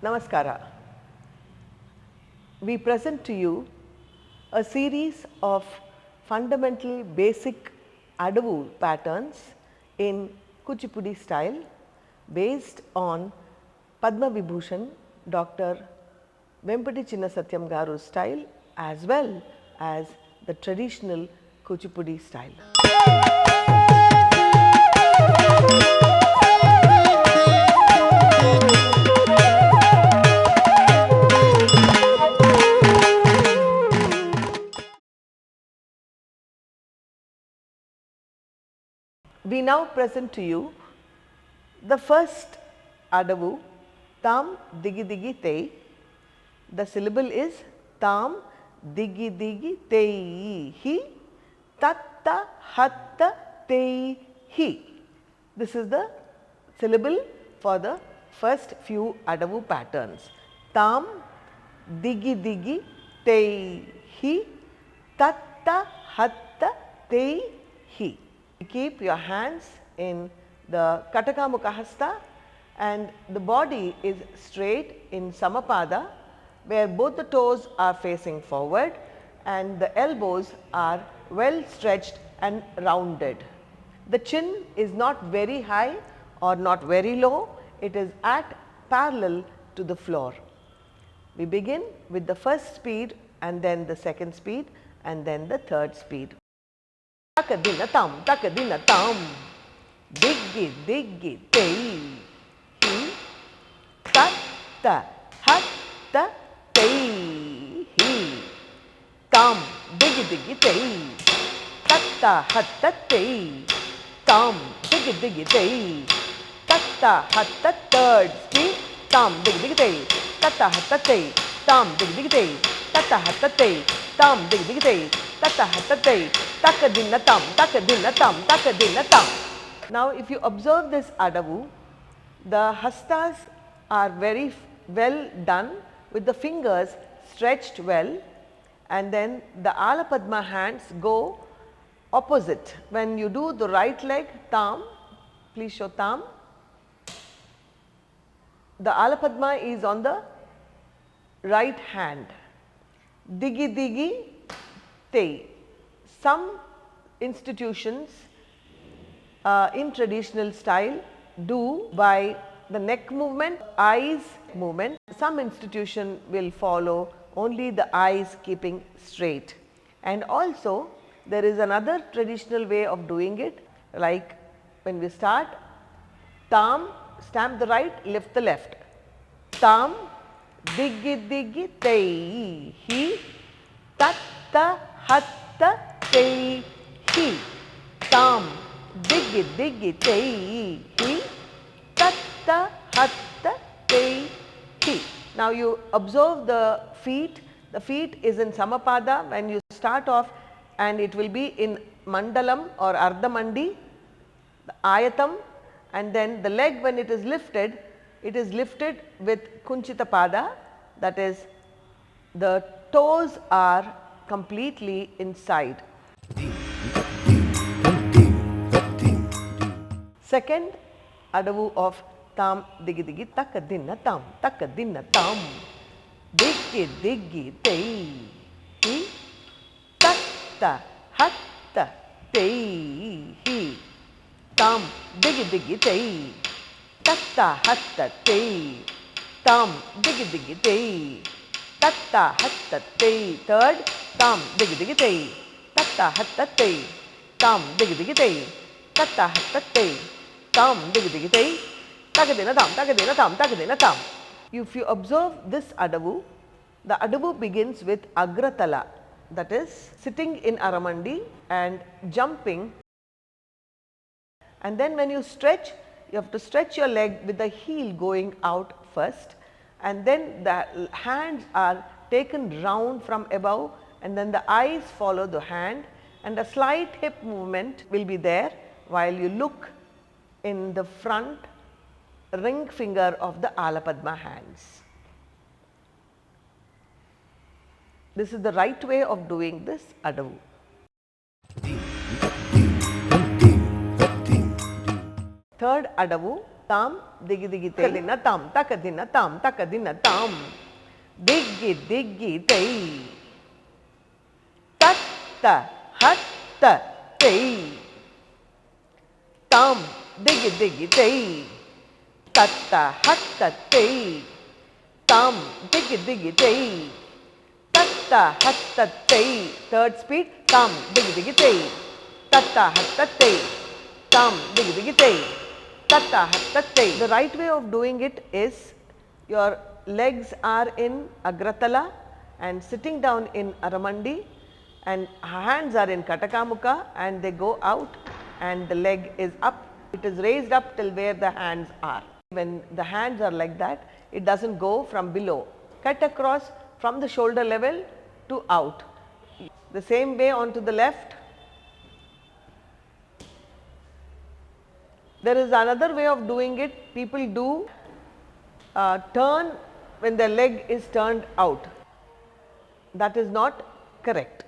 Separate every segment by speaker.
Speaker 1: Namaskara. We present to you a series of fundamental basic Adavu patterns in Kuchipudi style based on Padma Vibhushan Dr. Vempati Chinna Satyam Garu's style as well as the traditional Kuchipudi style. We now present to you the first Adavu, Tam Digi Digi Tei. The syllable is Tam Digi Digi Tei Hi Tatta Hatta Tei Hi. This is the syllable for the first few Adavu patterns. Tam Digi Digi Tei Hi Tatta Hatta Tei Hi. Keep your hands in the Kataka Mukhahasta and the body is straight in Samapada, where both the toes are facing forward and the elbows are well stretched and rounded. The chin is not very high or not very low, it is at parallel to the floor. We begin with the first speed and then the second speed and then the third speed. Takadina tam, diggi diggi tei, hi, tatta hatta tei, hi, tam, diggi diggi tei, tatta hatta tei, tam, diggi diggi tei, tatta hatta third speed, tam, diggi diggi tei, tatta hatta tei, tam, diggi diggi tei, tatta hatta tei, tam, diggi diggi tei, tatta hatta tei, takadina tam, takadina tam, takadina tam. Now, if you observe this Adavu, the hastas are very well done with the fingers stretched well, and then the Ala Padma hands go opposite. When you do the right leg, tam, please show tam, the Ala Padma is on the right hand. Digi digi tei. Some institutions in traditional style do by the neck movement, eyes movement. Some institution will follow only the eyes keeping straight. And also there is another traditional way of doing it, like when we start, tam, stamp the right, lift the left. Tam, diggi diggi tei, hi, tatta hatta tei, hi, tam, diggi diggi tei, hi, tatta hatta tei, hi. Now you observe the feet is in Samapada when you start off, and it will be in Mandalam or Ardhamandi, the Ayatam, and then the leg when it is lifted with Kunchita Pada, that is the toes are completely inside. Second Adavu of Tam Digi Digi Takadina Tam, Takadina Tam, Diggi Diggi Tei, Hi, Tatta Hatta Tei, Hi, Tam Diggi Diggi Tei, Tatta Hatta Tei, Tam Diggi Diggi Tei, Tatta Hatta Tei. Third, Tam Diggi Diggi Tei, Tatta Hatta Tei, Tam Diggi Diggi Tei, Tatta Hatta Tei, Tam Diggi Diggi Tei, Takadina Tam, Takadina Tam, Takadina Tam. If you observe this Adavu, the Adavu begins with Agratala, that is sitting in Aramandi and jumping, and then when you stretch, you have to stretch your leg with the heel going out first, and then the hands are taken round from above, and then the eyes follow the hand, and a slight hip movement will be there while you look in the front ring finger of the Ala Padma hands. This is the right way of doing this Adavu. Third Adavu, Tam, digi digi tei, tam, takadina tam, takadina tam. Digi digi tei. Tatta, hatta, tei. Tam, digi digi tei. Tatta, hatta, tei. Tam, digi digi tei. Tatta, hatta, tei. Third speed. Tam, digi digi tei. Tatta, hatta, tei. Tam, digi digi tei. Tatta, hatta, tei. The right way of doing it is your legs are in Agratala and sitting down in Aramandi, and hands are in Katakamuka, and they go out and the leg is up. It is raised up till where the hands are. When the hands are like that, it does not go from below. Cut across from the shoulder level to out. The same way onto the left. There is another way of doing it. People do turn when the leg is turned out. That is not correct.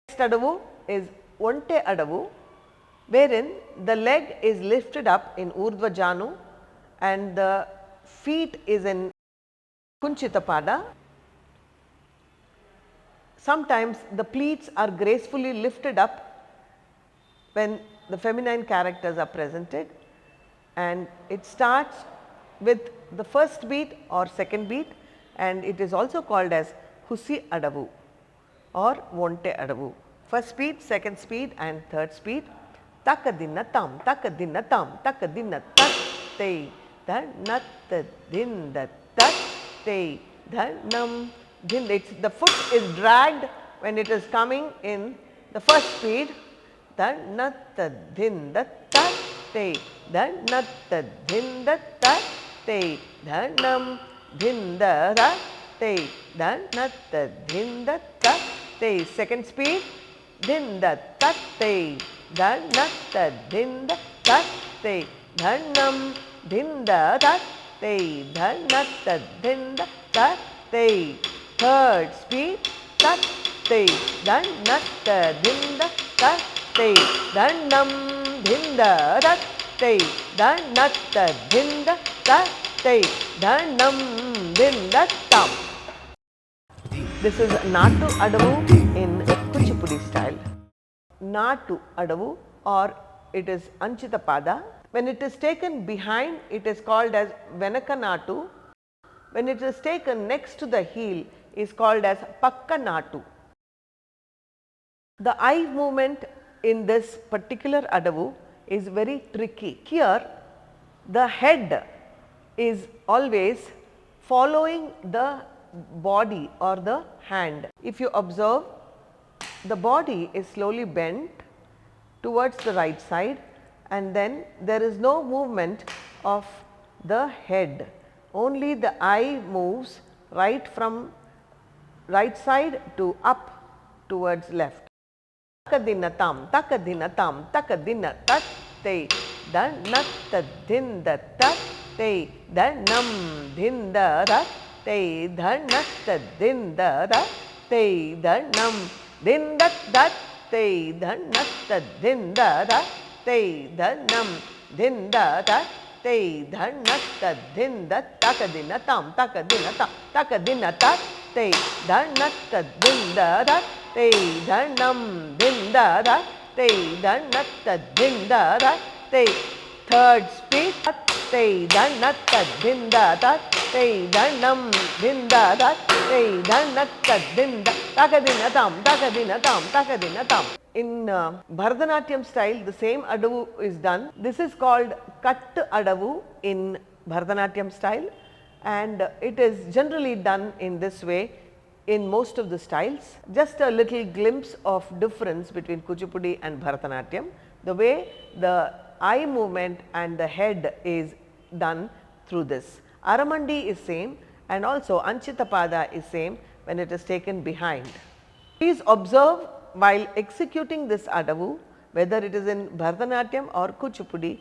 Speaker 1: Next adavu is Onte adavu, wherein the leg is lifted up in Urdhva Janu and the feet is in Kunchitapada. Sometimes the pleats are gracefully lifted up when the feminine characters are presented, and it starts with the first beat or second beat, and it is also called as Husi adavu or Vonte adavu. First speed, second speed and third speed. Takadinna tam, takadinna tam, takadinna tat te, dhannatta dinda tat te, dhannam dinda. The foot is dragged when it is coming in the first speed. Dhannatta dinda tat te, dhannatta dinda tat te, dhannam dinda rat te, dhannatta dinda tat te. Second speed. Dinda tat te, dhannatta dinda tat te, dhannam dinda tat te, dhannatta dinda tat te. Third speed. Tat te, dhannatta dinda tat te, dhannam dinda tat te, dhannatta dinda tat te, dhannam dinda tam. This is Natu adavu in Kuchipudi style. Natu adavu, or it is Anchita pada. When it is taken behind, it is called as Venaka Natu. When it is taken next to the heel, is called as Pakka Natu. The eye movement in this particular adavu is very tricky. Here the head is always following the body or the hand. If you observe, the body is slowly bent towards the right side, and then there is no movement of the head. Only the eye moves right from right side to up towards left. Takadina tam, takadina tam, takadina tat te, dhannatta dinda tat te, dhannam dinda rat te, dhannatta dinda rat te, dhannam dinda tat te, dhannatta dinda rat te, dhannam dinda tat te, dhannatta dinda takadina tam, takadina tam, takadina tat te, dhannatta dinda rat te, dhannam dinda rat te, dhannatta dinda rat te. Third speed. Te, dhannatta dinda tat te, dhannam dinda tat te, dhannatta dinda takadina tam, takadina tam, takadina tam. In Bharatanatyam style, the same adavu is done. This is called Kattu adavu in Bharatanatyam style, and it is generally done in this way in most of the styles. Just a little glimpse of difference between Kuchipudi and Bharatanatyam. The way the eye movement and the head is done through this. Aramandi is same, and also Anchita pada is same when it is taken behind. Please observe while executing this adavu, whether it is in Bharatanatyam or Kuchipudi,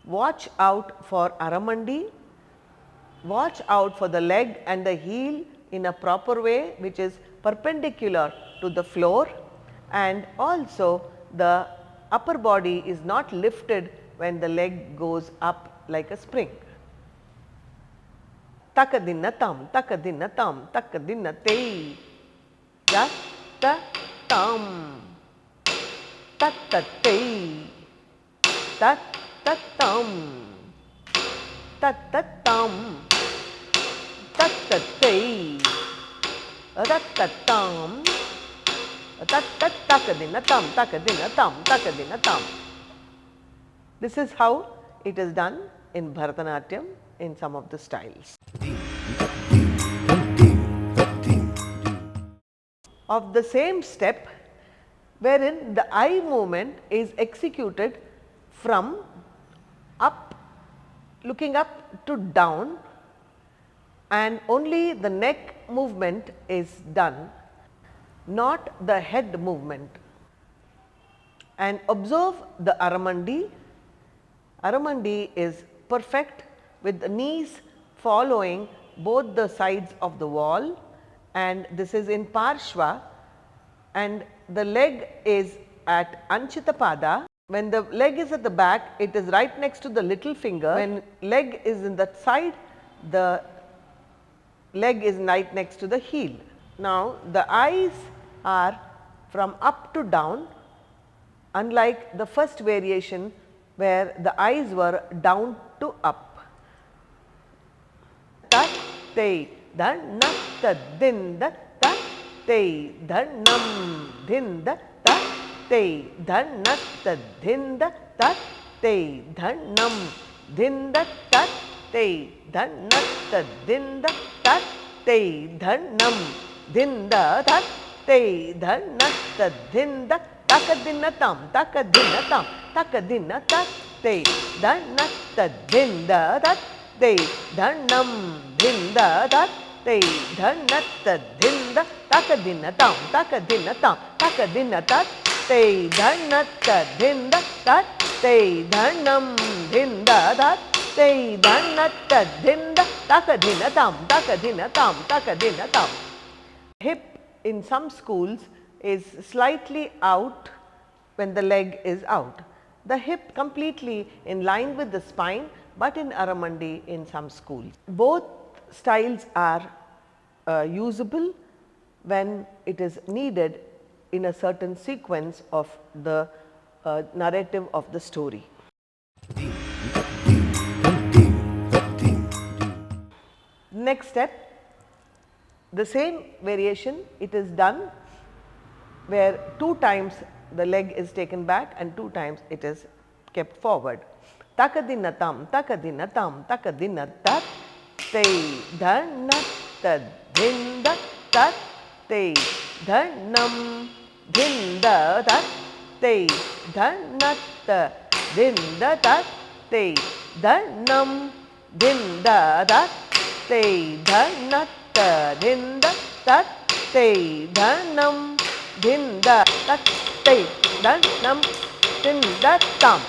Speaker 1: watch out for Aramandi, watch out for the leg and the heel in a proper way which is perpendicular to the floor, and also the upper body is not lifted when the leg goes up like a spring. Takadinna tam, takadinna tam, takadinna te, yatta tam, tatta te, tatta tam, tatta tam, tatta te, tatta tam, tatta takadinna tam, takadinna tam, takadinna tam. This is how it is done in Bharatanatyam in some of the styles. Of the same step, wherein the eye movement is executed from up, looking up to down, and only the neck movement is done, not the head movement. And observe the Aramandi. Aramandi is perfect with the knees following both the sides of the wall, and this is in Parshva, and the leg is at Anchitapada. When the leg is at the back, it is right next to the little finger. When leg is in the side, the leg is right next to the heel. Now, the eyes are from up to down, unlike the first variation where the eyes were down to up. Tat te dhanna ta dinda tat te dhannam dinda tat te dhanna ta dinda tat te dhannam dinda tat te dhanna ta dinda tat te dhannam dinda tat te dhanna ta dinda takadinna tam, takadinna tam, takadinna tat te dhanna ta dinda tat te dhannam dinda tat te dhanna ta dinda takadinna tam, takadinna tam, takadinna tat te dhanna ta dinda tat te dhannam dinda tat te dhanna ta dinda takadinna tam, takadinna tam, takadinna tam. Hip in some schools is slightly out when the leg is out. The hip completely in line with the spine, but in Aramandi in some schools. Both styles are usable when it is needed in a certain sequence of the narrative of the story. Next step, the same variation, it is done where 2 times the leg is taken back and 2 times it is kept forward. Takadinna tam, takadinna tam, takadinna tat te dhanna ta dinda tat te dhannam dinda tat te dhanna ta dinda tat te dhannam dinda tat te dhanna ta dinda tat te dhannam dinda tat te dhannam dinda tam.